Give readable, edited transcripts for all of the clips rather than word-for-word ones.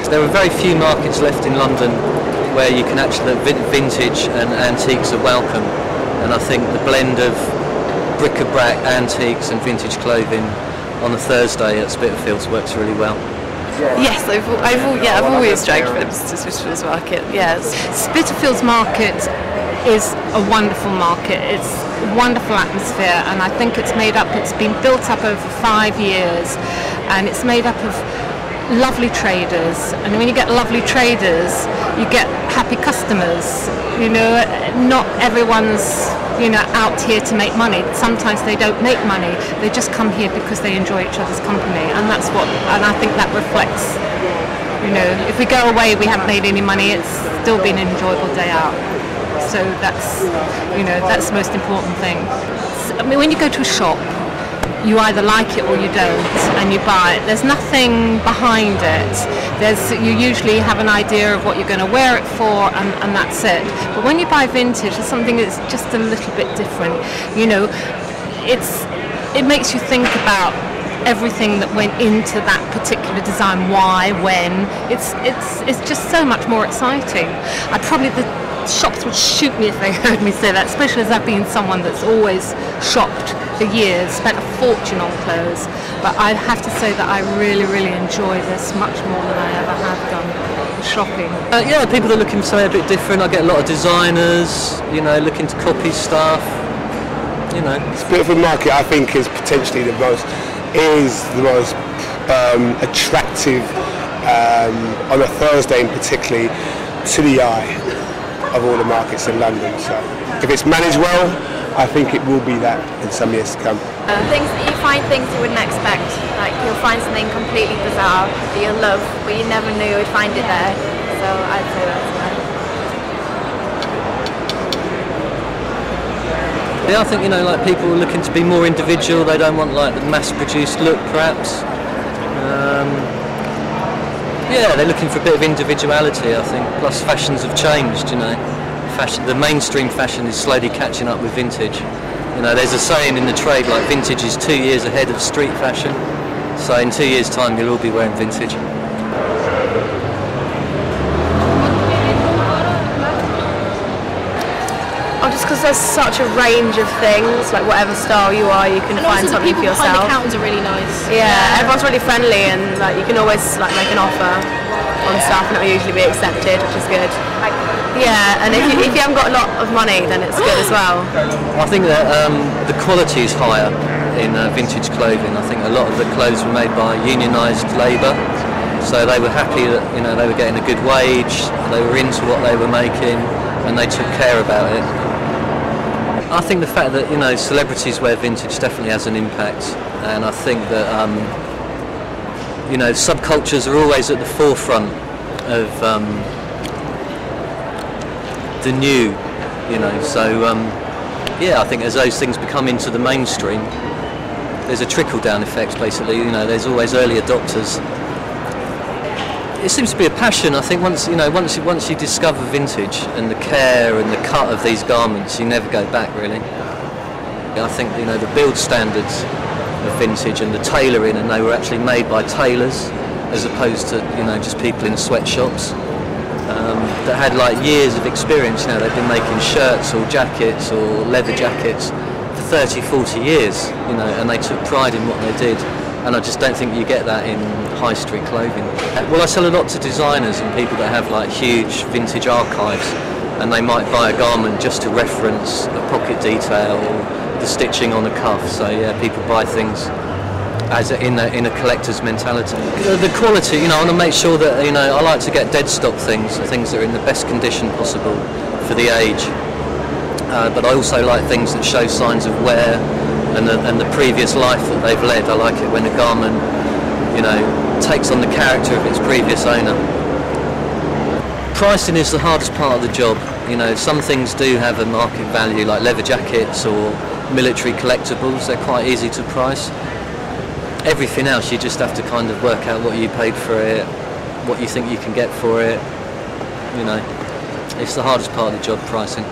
because there are very few markets left in London where you can actually, vintage and antiques are welcome, and I think the blend of bric-a-brac, antiques and vintage clothing on a Thursday at Spitalfields works really well. Yes, I've always dragged films to Spitalfields Market. Yes, Spitalfields Market is a wonderful market. It's a wonderful atmosphere, and I think it's been built up over 5 years, and it's made up of lovely traders. And when you get lovely traders, you get happy customers. You know, not everyone's out here to make money. Sometimes they don't make money. They just come here because they enjoy each other's company, and I think that reflects. If we go away, we haven't made any money. It's still been an enjoyable day out. So that's the most important thing. I mean, when you go to a shop, you either like it or you don't, and you buy it. There's nothing behind it. You usually have an idea of what you're going to wear it for, and that's it. But when you buy vintage, there's something that's just a little bit different. It makes you think about everything that went into that particular design, why, when. It's just so much more exciting. The shops would shoot me if they heard me say that, especially as I've been someone that's always shopped for years, spent a fortune on clothes. But I have to say that I really, really enjoy this much more than I ever have done shopping. Yeah, people are looking for something a bit different. I get a lot of designers, looking to copy stuff. Spitalfields Market, I think, is potentially the most attractive on a Thursday, and particularly to the eye of all the markets in London. So if it's managed well, I think it will be that in some years to come. You find things you wouldn't expect. Like you'll find something completely bizarre that you'll love, but you never knew you would find it there. So I'd say that's nice. Yeah, I think people are looking to be more individual. They don't want the mass-produced look, perhaps. Yeah, they're looking for a bit of individuality, I think. Plus, fashions have changed. The mainstream fashion is slowly catching up with vintage. There's a saying in the trade like vintage is 2 years ahead of street fashion. So in 2 years' time, you'll all be wearing vintage. Just because there's such a range of things, like whatever style you are, you can find something for yourself. And also the people behind the counters are really nice. Yeah, everyone's really friendly, and you can always make an offer on stuff and it'll usually be accepted, which is good. Yeah, and if you haven't got a lot of money, then it's good as well. I think that the quality is higher in vintage clothing. I think a lot of the clothes were made by unionised labour, so they were happy that they were getting a good wage, they were into what they were making, and they took care about it. I think the fact that celebrities wear vintage definitely has an impact, and I think that subcultures are always at the forefront of the new. Yeah, I think as those things become into the mainstream, there's a trickle-down effect. Basically, there's always early adopters. It seems to be a passion. I think once you discover vintage and the care and the cut of these garments, you never go back really. I think the build standards of vintage and the tailoring, and they were actually made by tailors as opposed to just people in sweatshops that had years of experience. They've been making shirts or jackets or leather jackets for 30, 40 years, and they took pride in what they did. And I just don't think you get that in high street clothing. Well, I sell a lot to designers and people that have huge vintage archives, and they might buy a garment just to reference a pocket detail or the stitching on a cuff. So yeah, people buy things as in a collector's mentality. The quality, I want to make sure that I like to get dead stock things that are in the best condition possible for the age. But I also like things that show signs of wear and the previous life that they've led. I like it when a garment, takes on the character of its previous owner. Pricing is the hardest part of the job. Some things do have a market value, like leather jackets or military collectibles. They're quite easy to price. Everything else, you just have to kind of work out what you paid for it, what you think you can get for it. It's the hardest part of the job, pricing.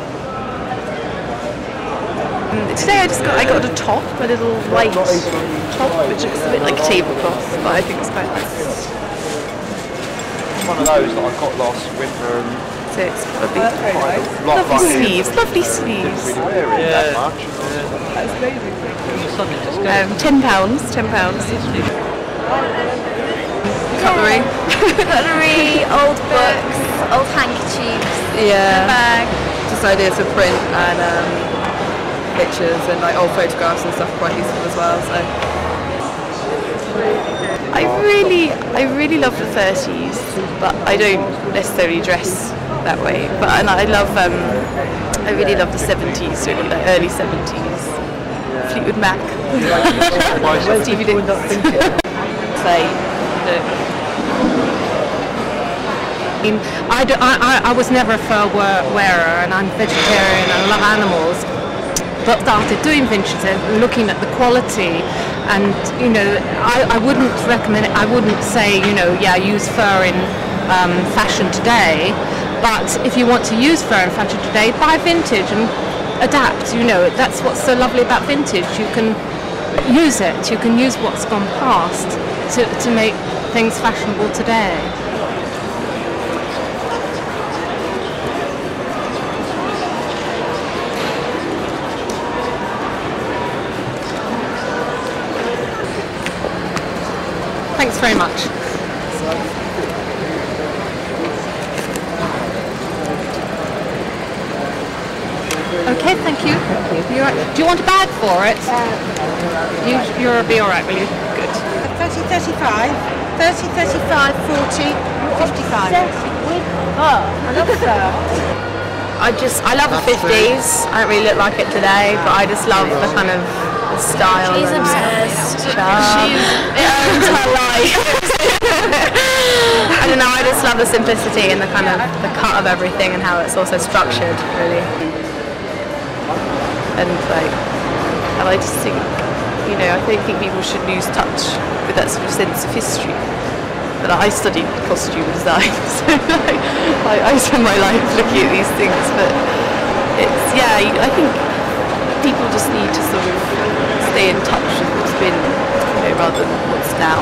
Today I got a top, a little white top, which looks a bit like a tablecloth, but I think it's quite nice. it's one of those that I got last winter and So it's lovely, lovely sleeves, lovely sleeves. Didn't really wear it that much. £10. Cutlery. Cutlery, old books, old handkerchiefs, Yeah. bag. Just ideas for print and pictures and like old photographs and stuff, quite useful as well. So I really love the 30s, but I don't necessarily dress that way. But and I really love the 70s, really, like early 70s. Fleetwood Mac. Stevie Nicks. Say. I was never a fur wearer, and I'm vegetarian and I love animals, but started doing vintage and looking at the quality, and I wouldn't recommend it. I wouldn't say use fur in fashion today, but if you want to use fur in fashion today, buy vintage and adapt. That's what's so lovely about vintage. You can use it. You can use what's gone past to make things fashionable today. Thanks very much. Okay, thank you. Do you want a bag for it? You'll be all right, will you? Good. 30, 35, 30, 35, 40, 55. I love that. I love the 50s. I don't really look like it today, but I just love the kind of the style. She's obsessed. She's owns her life. I don't know. I just love the simplicity and the kind of the cut of everything and how it's also structured, really. And I just think, I don't think people should lose touch with that sort of sense of history. But I studied costume design, so I spend my life looking at these things. But I think people just need to sort of stay in touch with what's been, rather than what's now.